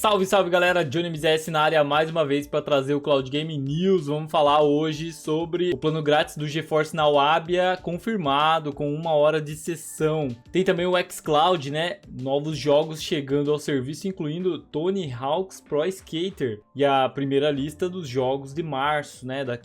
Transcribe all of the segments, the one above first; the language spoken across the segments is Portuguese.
Salve, salve galera, Johnny MZS na área mais uma vez para trazer o Cloud Game News. Vamos falar hoje sobre o plano grátis do GeForce Now Abia confirmado com 1 hora de sessão. Tem também o xCloud, né? Novos jogos chegando ao serviço, incluindo Tony Hawk's Pro Skater e a primeira lista dos jogos de março, né? Da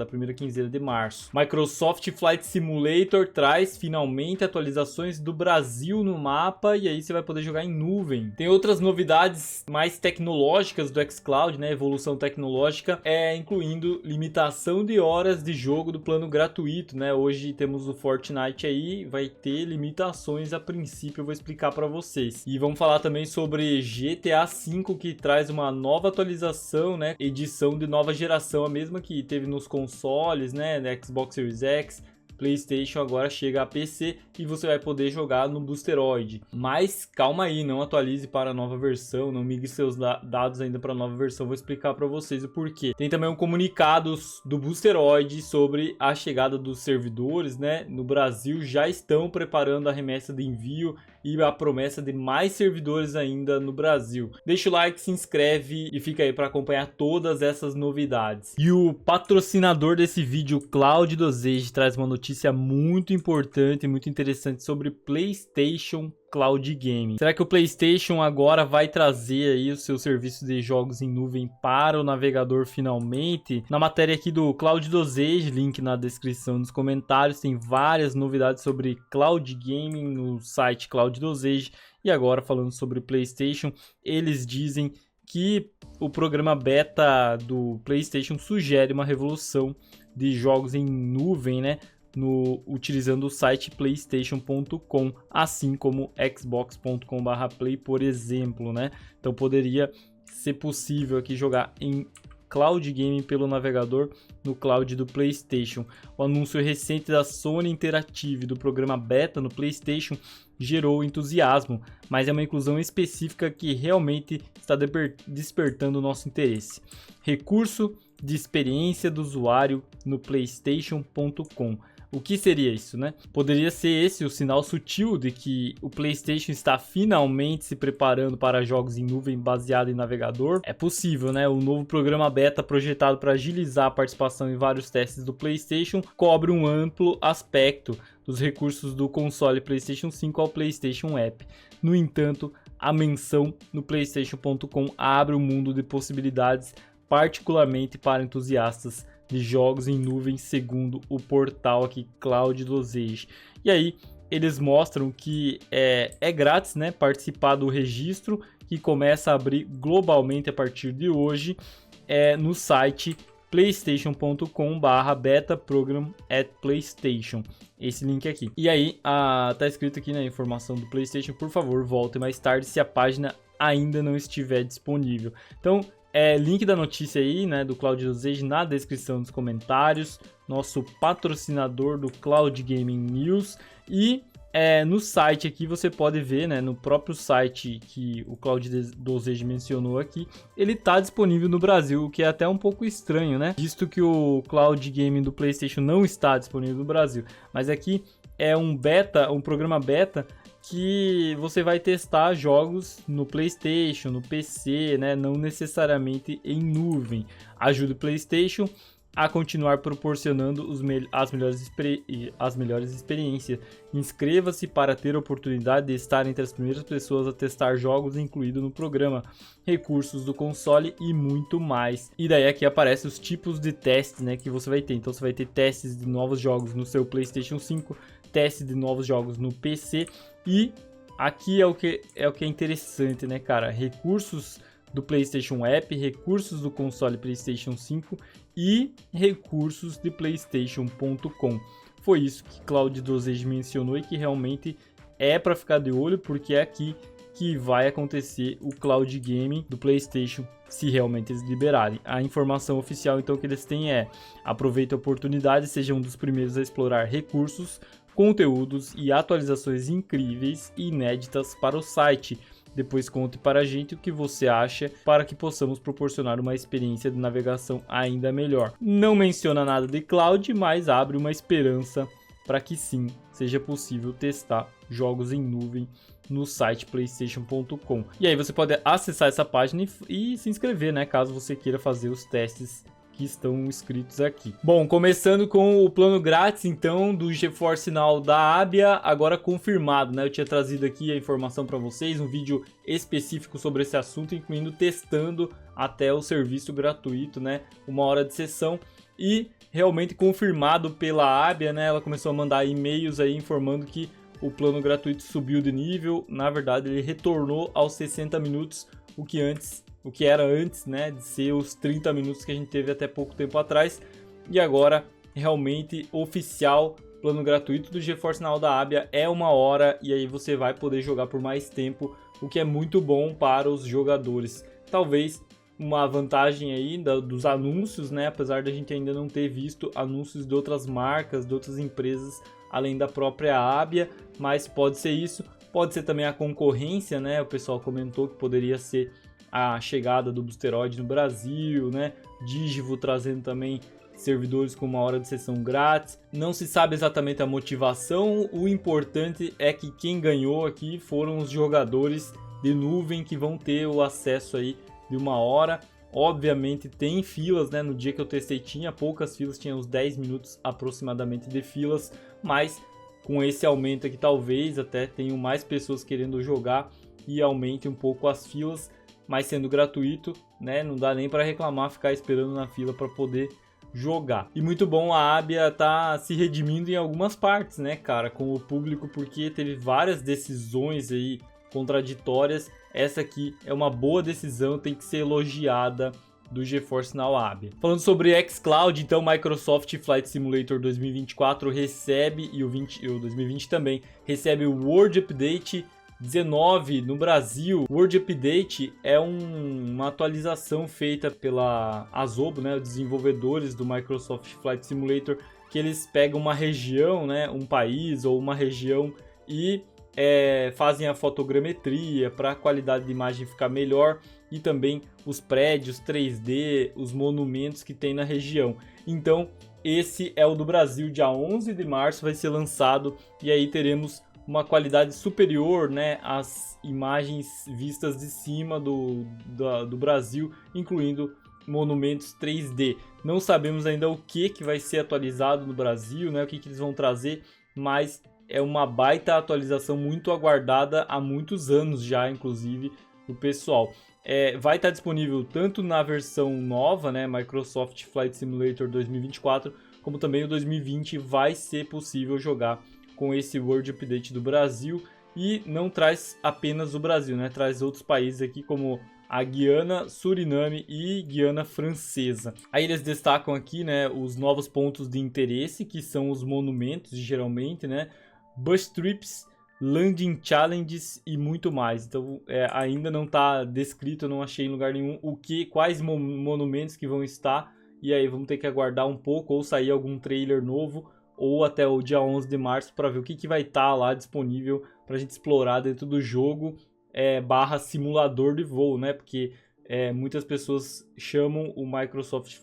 primeira quinzena de março. Microsoft Flight Simulator traz finalmente atualizações do Brasil no mapa e aí você vai poder jogar em nuvem. Tem outras novidades mais tecnológicas do xCloud, né? Evolução tecnológica, incluindo limitação de horas de jogo do plano gratuito, né? Hoje temos o Fortnite aí, vai ter limitações a princípio, eu vou explicar para vocês. E vamos falar também sobre GTA V, que traz uma nova atualização, né? Edição de nova geração, a mesma que teve nos consoles, né? Xbox Series X, PlayStation, agora chega a PC e você vai poder jogar no Boosteroid. Mas calma aí, não atualize para a nova versão, não migre seus dados ainda para a nova versão, vou explicar para vocês o porquê. Tem também um comunicado do Boosteroid sobre a chegada dos servidores, né? No Brasil já estão preparando a remessa de envio e a promessa de mais servidores ainda no Brasil. Deixa o like, se inscreve e fica aí para acompanhar todas essas novidades. E o patrocinador desse vídeo, Cloud Dosage, traz uma notícia muito importante e muito interessante sobre PlayStation Cloud Gaming. Será que o PlayStation agora vai trazer aí o seu serviço de jogos em nuvem para o navegador finalmente? Na matéria aqui do Cloud Dosage, link na descrição dos comentários, tem várias novidades sobre Cloud Gaming no site Cloud Dosage. E agora falando sobre PlayStation, eles dizem que o programa beta do PlayStation sugere uma revolução de jogos em nuvem, né? Utilizando o site playstation.com, assim como xbox.com/play, por exemplo, né? Então poderia ser possível aqui jogar em Cloud Gaming pelo navegador no cloud do PlayStation. O anúncio recente da Sony Interactive do programa beta no PlayStation gerou entusiasmo, mas é uma inclusão específica que realmente está despertando o nosso interesse. Recurso de experiência do usuário no playstation.com. O que seria isso, né? Poderia ser esse o sinal sutil de que o PlayStation está finalmente se preparando para jogos em nuvem baseado em navegador? É possível, né? O novo programa beta, projetado para agilizar a participação em vários testes do PlayStation, cobre um amplo aspecto dos recursos do console PlayStation 5 ao PlayStation App. No entanto, a menção no playstation.com abre um mundo de possibilidades, particularmente para entusiastas de jogos em nuvem, segundo o portal aqui Cloud Dosage. E aí eles mostram que é grátis, né, participar do registro, que começa a abrir globalmente a partir de hoje no site playstation.com/beta-program@playstation. Esse link aqui. E aí tá escrito aqui na informação do PlayStation: por favor, volte mais tarde se a página ainda não estiver disponível. Então link da notícia aí, né, do Cloud Dosage na descrição dos comentários, nosso patrocinador do Cloud Gaming News. E no site aqui você pode ver, né, no próprio site que o Cloud Dosage mencionou aqui, ele está disponível no Brasil, o que é até um pouco estranho, né, visto que o Cloud Gaming do PlayStation não está disponível no Brasil. Mas aqui é um programa beta que você vai testar jogos no PlayStation, no PC, né? Não necessariamente em nuvem. Ajuda o PlayStation a continuar proporcionando as melhores experiências. Inscreva-se para ter a oportunidade de estar entre as primeiras pessoas a testar jogos incluídos no programa, recursos do console e muito mais. E daí aqui aparecem os tipos de testes, né, que você vai ter. Então você vai ter testes de novos jogos no seu PlayStation 5, testes de novos jogos no PC. E aqui é o que é interessante, né, cara? Recursos do PlayStation App, recursos do console PlayStation 5 e recursos de playstation.com. Foi isso que Cloud Dosage mencionou e que realmente é para ficar de olho, porque é aqui que vai acontecer o Cloud Gaming do PlayStation, se realmente eles liberarem. A informação oficial então que eles têm aproveite a oportunidade, seja um dos primeiros a explorar recursos, conteúdos e atualizações incríveis e inéditas para o site. Depois conte para a gente o que você acha para que possamos proporcionar uma experiência de navegação ainda melhor. Não menciona nada de cloud, mas abre uma esperança para que sim, seja possível testar jogos em nuvem no site playstation.com. E aí você pode acessar essa página e se inscrever, né, caso você queira fazer os testes que estão escritos aqui. Bom, começando com o plano grátis, então, do GeForce Now da Abia, agora confirmado, né? Eu tinha trazido aqui a informação para vocês, um vídeo específico sobre esse assunto, incluindo testando até o serviço gratuito, né? 1 hora de sessão e realmente confirmado pela Abia, né? Ela começou a mandar e-mails aí informando que o plano gratuito subiu de nível. Na verdade, ele retornou aos 60 minutos, o que era antes, né, de ser os 30 minutos que a gente teve até pouco tempo atrás. E agora, realmente oficial, plano gratuito do GeForce Now da Abia é 1 hora e aí você vai poder jogar por mais tempo, o que é muito bom para os jogadores. Talvez uma vantagem aí dos anúncios, né, apesar da gente ainda não ter visto anúncios de outras marcas, de outras empresas, além da própria Abia, mas pode ser isso. Pode ser também a concorrência, né, o pessoal comentou que poderia ser a chegada do Boosteroid no Brasil, né? Digivo trazendo também servidores com 1 hora de sessão grátis. Não se sabe exatamente a motivação, o importante é que quem ganhou aqui foram os jogadores de nuvem que vão ter o acesso aí de 1 hora. Obviamente tem filas, né? No dia que eu testei tinha poucas filas, tinha uns 10 minutos aproximadamente de filas, mas com esse aumento aqui talvez até tenham mais pessoas querendo jogar e aumente um pouco as filas. Mas sendo gratuito, né, não dá nem para reclamar ficar esperando na fila para poder jogar. E muito bom, a Abia tá se redimindo em algumas partes, né, cara, com o público, porque teve várias decisões aí contraditórias. Essa aqui é uma boa decisão, tem que ser elogiada do GeForce Now Abia. Falando sobre xCloud, então, Microsoft Flight Simulator 2024 recebe, e o 2020 também, recebe o World Update 19 no Brasil. O World Update é uma atualização feita pela Asobo, né, os desenvolvedores do Microsoft Flight Simulator, que eles pegam uma região, né, um país ou uma região e fazem a fotogrametria para a qualidade de imagem ficar melhor e também os prédios 3D, os monumentos que tem na região. Então, esse é o do Brasil, dia 11 de março vai ser lançado e aí teremos uma qualidade superior, né, às imagens vistas de cima do Brasil, incluindo monumentos 3D. Não sabemos ainda o que vai ser atualizado no Brasil, né, o que eles vão trazer, mas é uma baita atualização muito aguardada há muitos anos já, inclusive, do pessoal. Vai estar disponível tanto na versão nova, né, Microsoft Flight Simulator 2024, como também o 2020 vai ser possível jogar com esse World Update do Brasil, e não traz apenas o Brasil, né? Traz outros países aqui como a Guiana, Suriname e Guiana Francesa. Aí eles destacam aqui, né, os novos pontos de interesse, que são os monumentos, geralmente, né? Bus trips, landing challenges e muito mais. Então, ainda não está descrito, eu não achei em lugar nenhum quais monumentos que vão estar, e aí vamos ter que aguardar um pouco ou sair algum trailer novo, ou até o dia 11 de março para ver o que vai estar lá disponível para a gente explorar dentro do jogo barra simulador de voo, né? Porque muitas pessoas chamam o Microsoft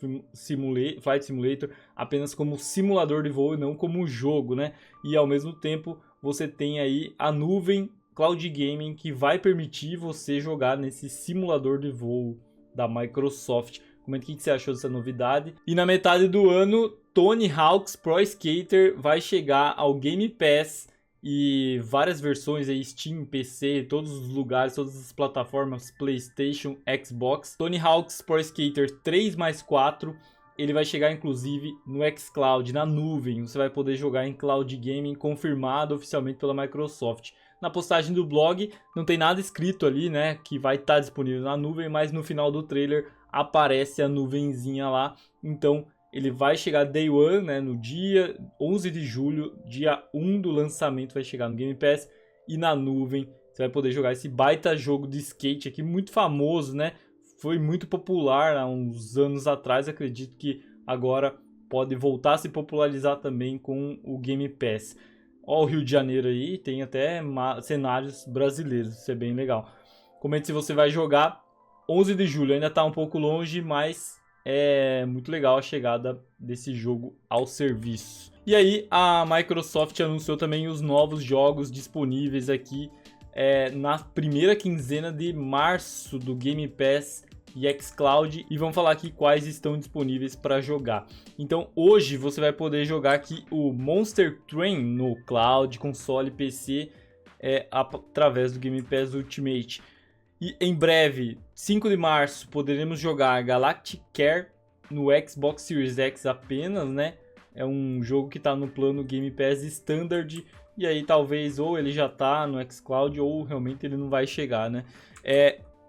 Flight Simulator apenas como simulador de voo e não como jogo, né? E ao mesmo tempo você tem aí a nuvem Cloud Gaming que vai permitir você jogar nesse simulador de voo da Microsoft. Comenta o que você achou dessa novidade. E na metade do ano, Tony Hawk's Pro Skater vai chegar ao Game Pass e várias versões aí, Steam, PC, todos os lugares, todas as plataformas, PlayStation, Xbox. Tony Hawk's Pro Skater 3+4, ele vai chegar inclusive no xCloud, na nuvem. Você vai poder jogar em Cloud Gaming, confirmado oficialmente pela Microsoft. Na postagem do blog não tem nada escrito ali, né, que vai estar disponível na nuvem, mas no final do trailer aparece a nuvenzinha lá. Então ele vai chegar Day One, né, no dia 11 de julho, dia 1 do lançamento vai chegar no Game Pass e na nuvem você vai poder jogar esse baita jogo de skate aqui, muito famoso, né? Foi muito popular há uns anos atrás, acredito que agora pode voltar a se popularizar também com o Game Pass. Ó, o Rio de Janeiro aí, tem até cenários brasileiros, isso é bem legal. Comente se você vai jogar. 11 de julho, ainda tá um pouco longe, mas é muito legal a chegada desse jogo ao serviço. E aí a Microsoft anunciou também os novos jogos disponíveis aqui na primeira quinzena de março do Game Pass e xCloud, e vamos falar aqui quais estão disponíveis para jogar. Então hoje você vai poder jogar aqui o Monster Train no cloud, console, PC, através do Game Pass Ultimate. E em breve, 5 de março, poderemos jogar Galactic Care no Xbox Series X apenas, né? É um jogo que está no plano Game Pass Standard, e aí talvez ou ele já está no xCloud ou realmente ele não vai chegar, né?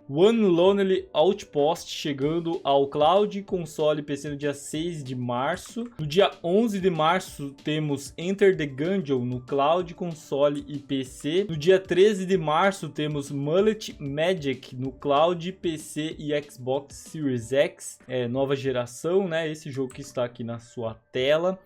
One Lonely Outpost chegando ao cloud, console e PC no dia 6 de março. No dia 11 de março temos Enter the Gungeon no cloud, console e PC. No dia 13 de março temos Mullet Magic no cloud, PC e Xbox Series X. Nova geração, né? Esse jogo que está aqui na sua tela.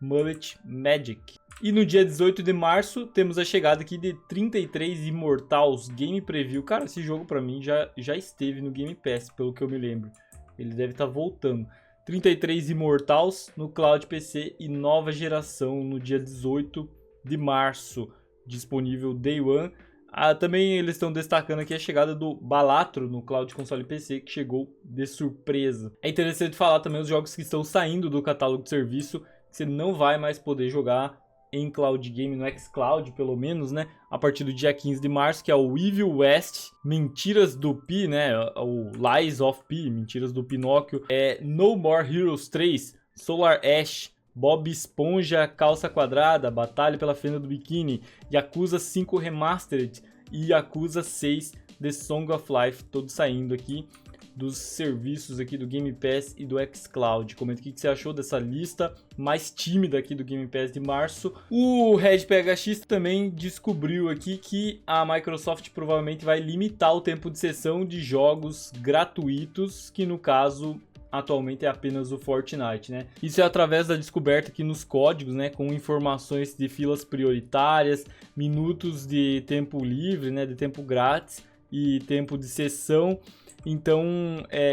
Mullet Magic. E no dia 18 de março temos a chegada aqui de 33 Immortals Game Preview. Cara, esse jogo pra mim já esteve no Game Pass, pelo que eu me lembro. Ele deve estar voltando. 33 Immortals no Cloud PC e nova geração no dia 18 de março. Disponível Day One. Também eles estão destacando aqui a chegada do Balatro no Cloud Console PC, que chegou de surpresa. É interessante falar também os jogos que estão saindo do catálogo de serviço, que você não vai mais poder jogar em Cloud Game, no xCloud pelo menos, né? A partir do dia 15 de março, que é o Evil West, Mentiras do Pi, né? O Lies of Pi, Mentiras do Pinóquio, No More Heroes 3, Solar Ash, Bob Esponja, Calça Quadrada, Batalha pela Fenda do Biquíni, Yakuza 5 Remastered e Yakuza 6 The Song of Life, todos saindo aqui dos serviços aqui do Game Pass e do xCloud. Comenta o que você achou dessa lista mais tímida aqui do Game Pass de março. O Red PHX também descobriu aqui que a Microsoft provavelmente vai limitar o tempo de sessão de jogos gratuitos, que no caso atualmente é apenas o Fortnite, né? Isso é através da descoberta aqui nos códigos, né? Com informações de filas prioritárias, minutos de tempo livre, né? De tempo grátis e tempo de sessão. Então,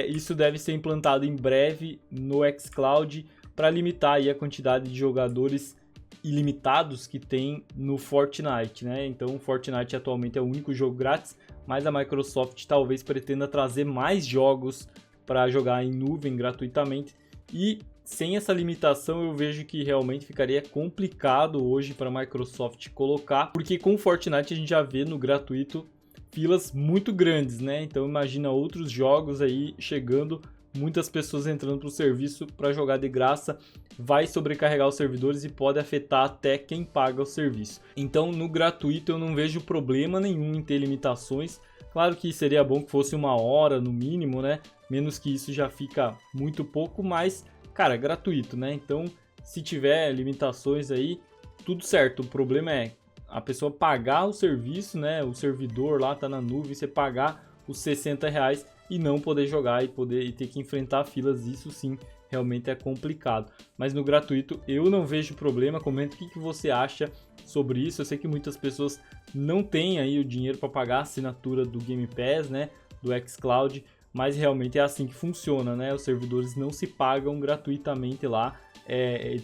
isso deve ser implantado em breve no xCloud para limitar aí a quantidade de jogadores ilimitados que tem no Fortnite, né? Então, o Fortnite atualmente é o único jogo grátis, mas a Microsoft talvez pretenda trazer mais jogos para jogar em nuvem gratuitamente. E sem essa limitação, eu vejo que realmente ficaria complicado hoje para a Microsoft colocar, porque com o Fortnite a gente já vê no gratuito filas muito grandes, né? Então imagina outros jogos aí chegando, muitas pessoas entrando para o serviço para jogar de graça, vai sobrecarregar os servidores e pode afetar até quem paga o serviço. Então no gratuito eu não vejo problema nenhum em ter limitações. Claro que seria bom que fosse 1 hora no mínimo, né? Menos que isso já fica muito pouco, mas cara, gratuito, né? Então se tiver limitações aí, tudo certo. O problema é a pessoa pagar o serviço, né? O servidor lá tá na nuvem, você pagar os R$60 e não poder jogar e ter que enfrentar filas, isso sim realmente é complicado. Mas no gratuito eu não vejo problema. Comenta o que você acha sobre isso. Eu sei que muitas pessoas não têm aí o dinheiro para pagar a assinatura do Game Pass, né? Do xCloud, mas realmente é assim que funciona, né? Os servidores não se pagam gratuitamente lá,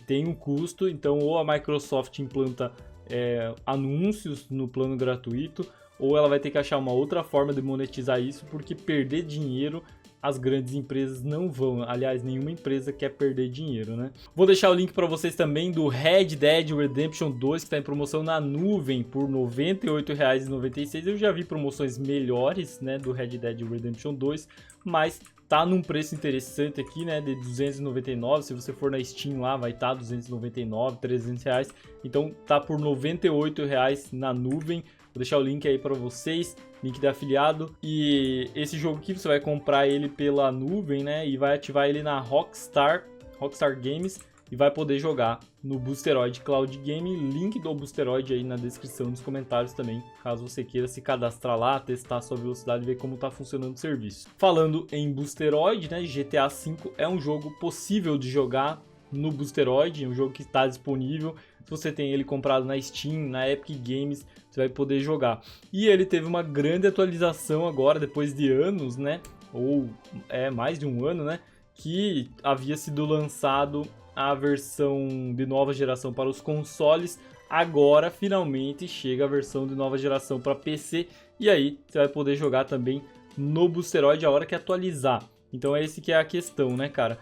tem um custo. Então ou a Microsoft implanta anúncios no plano gratuito, ou ela vai ter que achar uma outra forma de monetizar isso, porque perder dinheiro as grandes empresas não vão. Aliás, nenhuma empresa quer perder dinheiro, né? Vou deixar o link para vocês também do Red Dead Redemption 2, que está em promoção na nuvem por R$ 98,96. Eu já vi promoções melhores, né, do Red Dead Redemption 2, mas tá num preço interessante aqui, né, de 299. Se você for na Steam lá, vai estar 299, R$300. Então tá por R$ 98 na nuvem. Vou deixar o link aí para vocês, link de afiliado. E esse jogo aqui você vai comprar ele pela nuvem, né, e vai ativar ele na Rockstar Games e vai poder jogar no Boosteroid Cloud Game. Link do Boosteroid aí na descrição dos comentários também, caso você queira se cadastrar lá, testar a sua velocidade e ver como está funcionando o serviço. Falando em Boosteroid, né, GTA V é um jogo possível de jogar no Boosteroid, é um jogo que está disponível. Se você tem ele comprado na Steam, na Epic Games, você vai poder jogar. E ele teve uma grande atualização agora, depois de anos, né, ou mais de um ano, né, que havia sido lançado a versão de nova geração para os consoles agora finalmente chega a versão de nova geração para PC, e aí você vai poder jogar também no Boosteroid a hora que atualizar. Então é esse que é a questão, né, cara?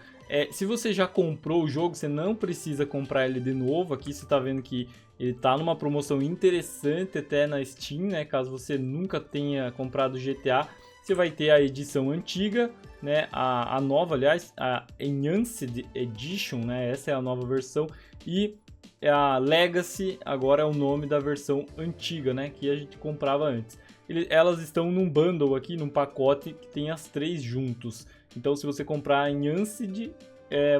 Se você já comprou o jogo, você não precisa comprar ele de novo. Aqui você tá vendo que ele tá numa promoção interessante até na Steam, né? Caso você nunca tenha comprado GTA, você vai ter a edição antiga, né? A nova, aliás, a Enhanced Edition, né? Essa é a nova versão. E a Legacy agora é o nome da versão antiga, né? Que a gente comprava antes. Elas estão num bundle aqui, num pacote que tem as três juntos. Então, se você comprar em Enhanced,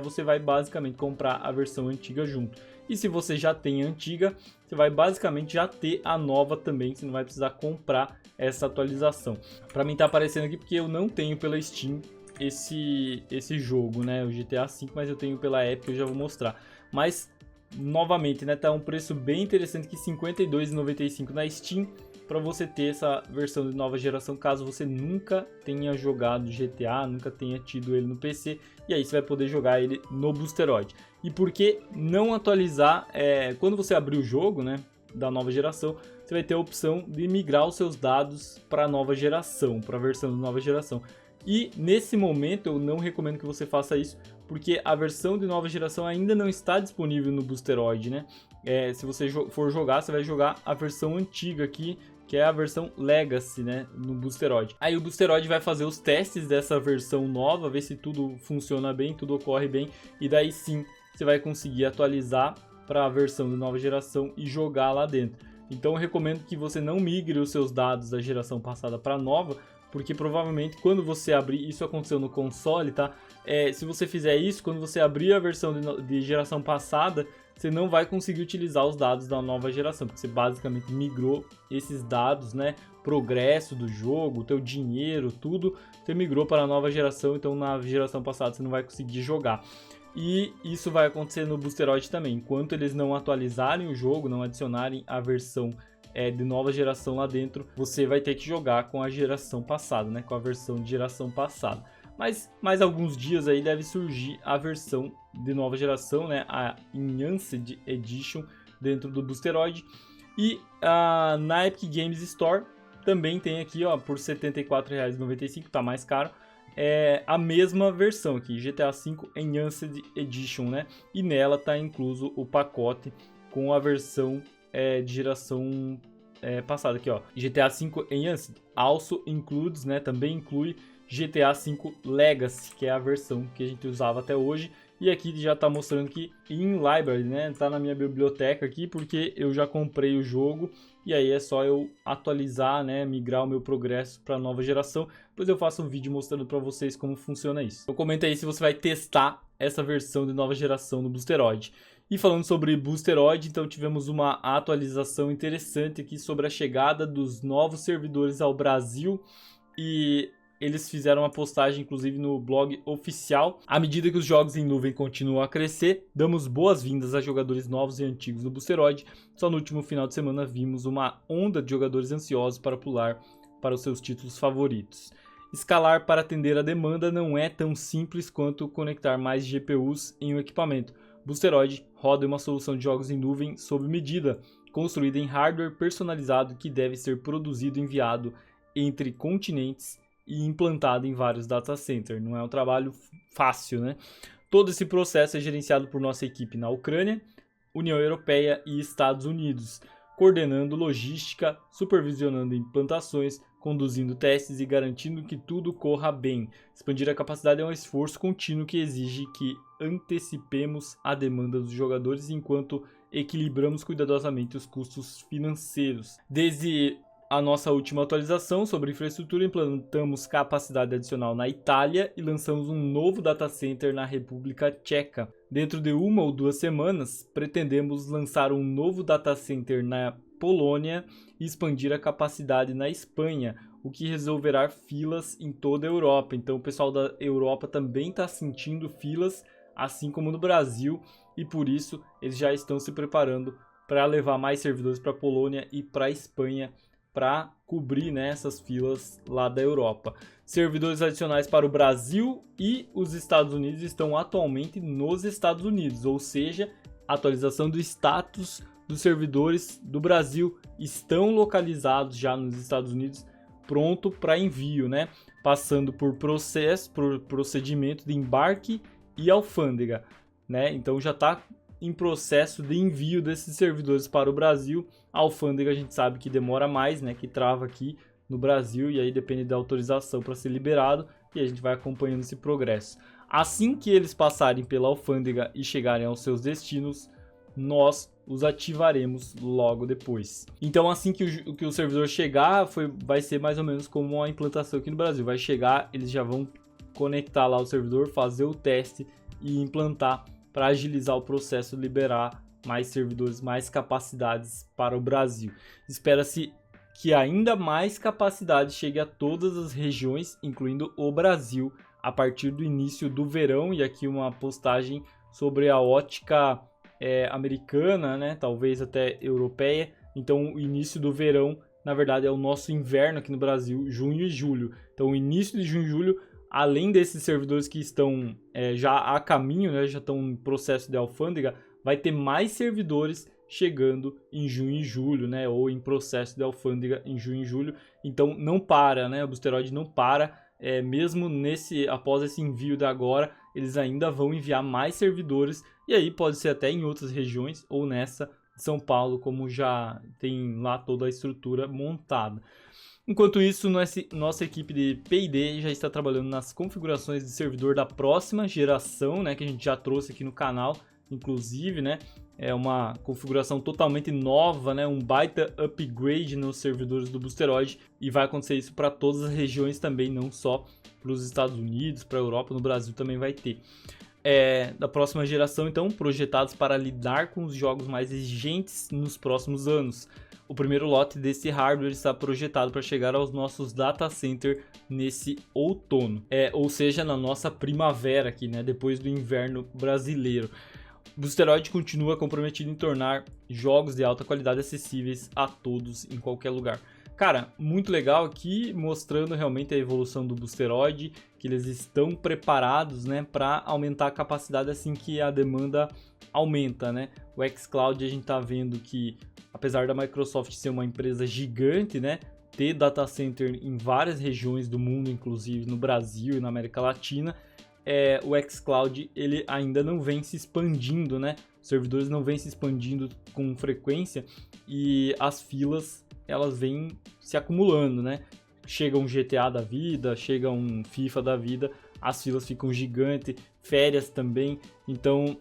você vai basicamente comprar a versão antiga junto. E se você já tem a antiga, você vai basicamente já ter a nova também. Você não vai precisar comprar essa atualização. Para mim tá aparecendo aqui porque eu não tenho pela Steam esse jogo, né? O GTA V, mas eu tenho pela Epic, eu já vou mostrar. Mas, novamente, né? Tá um preço bem interessante, que R$ 52,95 na Steam, para você ter essa versão de nova geração, caso você nunca tenha jogado GTA, nunca tenha tido ele no PC, e aí você vai poder jogar ele no Boosteroid. E por que não atualizar? Quando você abrir o jogo, né, da nova geração, você vai ter a opção de migrar os seus dados para a nova geração, para a versão de nova geração. E nesse momento eu não recomendo que você faça isso, porque a versão de nova geração ainda não está disponível no Boosteroid, né? Se você for jogar, você vai jogar a versão antiga aqui, que é a versão Legacy, né, no Boosteroid. Aí o Boosteroid vai fazer os testes dessa versão nova, ver se tudo funciona bem, tudo ocorre bem, e daí sim você vai conseguir atualizar para a versão de nova geração e jogar lá dentro. Então eu recomendo que você não migre os seus dados da geração passada para a nova, porque provavelmente quando você abrir, isso aconteceu no console, tá? Se você fizer isso, quando você abrir a versão de geração passada, você não vai conseguir utilizar os dados da nova geração, porque você basicamente migrou esses dados, né? Progresso do jogo, teu dinheiro, tudo, você migrou para a nova geração, então na geração passada você não vai conseguir jogar. E isso vai acontecer no Boosteroid também, enquanto eles não atualizarem o jogo, não adicionarem a versão de nova geração lá dentro, você vai ter que jogar com a geração passada, né? Com a versão de geração passada. Mas mais alguns dias aí deve surgir a versão de nova geração, né? A Enhanced Edition dentro do Boosteroid. E na Epic Games Store também tem aqui, ó, por R$ 74,95, tá mais caro. A mesma versão aqui, GTA V Enhanced Edition, né? E nela tá incluso o pacote com a versão de geração passada aqui, ó. GTA V Enhanced also includes, né? Também inclui GTA V Legacy, que é a versão que a gente usava até hoje. E aqui já tá mostrando que in library, né? Tá na minha biblioteca aqui, porque eu já comprei o jogo. E aí é só eu atualizar, né? Migrar o meu progresso para nova geração. Depois eu faço um vídeo mostrando para vocês como funciona isso. Então comenta aí se você vai testar essa versão de nova geração no Boosteroid. E falando sobre Boosteroid, então tivemos uma atualização interessante aqui sobre a chegada dos novos servidores ao Brasil. E eles fizeram uma postagem, inclusive, no blog oficial. À medida que os jogos em nuvem continuam a crescer, damos boas-vindas a jogadores novos e antigos no Boosteroid. Só no último final de semana vimos uma onda de jogadores ansiosos para pular para os seus títulos favoritos. Escalar para atender a demanda não é tão simples quanto conectar mais GPUs em um equipamento. Boosteroid roda uma solução de jogos em nuvem sob medida, construída em hardware personalizado que deve ser produzido e enviado entre continentes e implantado em vários data centers. Não é um trabalho fácil, né? Todo esse processo é gerenciado por nossa equipe na Ucrânia, União Europeia e Estados Unidos, coordenando logística, supervisionando implantações, conduzindo testes e garantindo que tudo corra bem. Expandir a capacidade é um esforço contínuo que exige que antecipemos a demanda dos jogadores enquanto equilibramos cuidadosamente os custos financeiros. Desde a nossa última atualização sobre infraestrutura, implantamos capacidade adicional na Itália e lançamos um novo data center na República Tcheca. Dentro de 1 ou 2 semanas, pretendemos lançar um novo data center na Polônia e expandir a capacidade na Espanha, o que resolverá filas em toda a Europa. Então o pessoal da Europa também está sentindo filas, assim como no Brasil, e por isso eles já estão se preparando para levar mais servidores para a Polônia e para a Espanha, para cobrir, né, essas filas lá da Europa. Servidores adicionais para o Brasil e os Estados Unidos estão atualmente nos Estados Unidos, ou seja, atualização do status dos servidores do Brasil estão localizados já nos Estados Unidos, pronto para envio, né? Passando por procedimento de embarque e alfândega, né? Então já está em processo de envio desses servidores para o Brasil. A alfândega a gente sabe que demora mais, né? Que trava aqui no Brasil e aí depende da autorização para ser liberado e a gente vai acompanhando esse progresso. Assim que eles passarem pela alfândega e chegarem aos seus destinos, nós os ativaremos logo depois. Então assim que o servidor chegar, vai ser mais ou menos como uma implantação aqui no Brasil. Vai chegar, eles já vão conectar lá o servidor, fazer o teste e implantar para agilizar o processo, liberar mais servidores, mais capacidades para o Brasil. Espera-se que ainda mais capacidade chegue a todas as regiões, incluindo o Brasil, a partir do início do verão. E aqui uma postagem sobre a ótica americana, né? Talvez até europeia. Então o início do verão, na verdade, é o nosso inverno aqui no Brasil, junho e julho. Então o início de junho e julho, além desses servidores que estão já a caminho, né? Já estão em processo de alfândega, vai ter mais servidores chegando em junho e julho, né? Ou em processo de alfândega em junho e julho. Então não para, né? O Boosteroid não para. Mesmo após esse envio de agora, eles ainda vão enviar mais servidores. E aí pode ser até em outras regiões ou nessa de São Paulo, como já tem lá toda a estrutura montada. Enquanto isso, nossa equipe de P&D já está trabalhando nas configurações de servidor da próxima geração, né? Que a gente já trouxe aqui no canal, inclusive, né? É uma configuração totalmente nova, né? Um baita upgrade nos servidores do Boosteroid, e vai acontecer isso para todas as regiões também, não só para os Estados Unidos, para a Europa, no Brasil também vai ter. Da próxima geração, então, projetados para lidar com os jogos mais exigentes nos próximos anos. O primeiro lote desse hardware está projetado para chegar aos nossos data center nesse outono, ou seja, na nossa primavera aqui, né? Depois do inverno brasileiro. O Boosteroid continua comprometido em tornar jogos de alta qualidade acessíveis a todos em qualquer lugar. Cara, muito legal aqui, mostrando realmente a evolução do Boosteroid, que eles estão preparados, né, para aumentar a capacidade assim que a demanda aumenta, né? O xCloud, a gente tá vendo que, apesar da Microsoft ser uma empresa gigante, né, ter data center em várias regiões do mundo, inclusive no Brasil e na América Latina, o xCloud ele ainda não vem se expandindo, né? Os servidores não vêm se expandindo com frequência e as filas elas vêm se acumulando, né? Chega um GTA da vida, chega um FIFA da vida, as filas ficam gigantes, férias também. Então,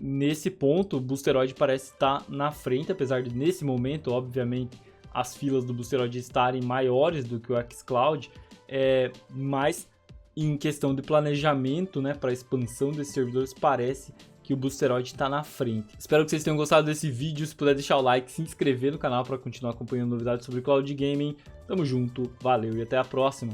nesse ponto, o Boosteroid parece estar na frente, apesar de nesse momento, obviamente, as filas do Boosteroid estarem maiores do que o xCloud, mas em questão de planejamento, né, para expansão desses servidores, parece que o Boosteroid está na frente. Espero que vocês tenham gostado desse vídeo. Se puder deixar o like, se inscrever no canal para continuar acompanhando novidades sobre Cloud Gaming. Tamo junto, valeu e até a próxima!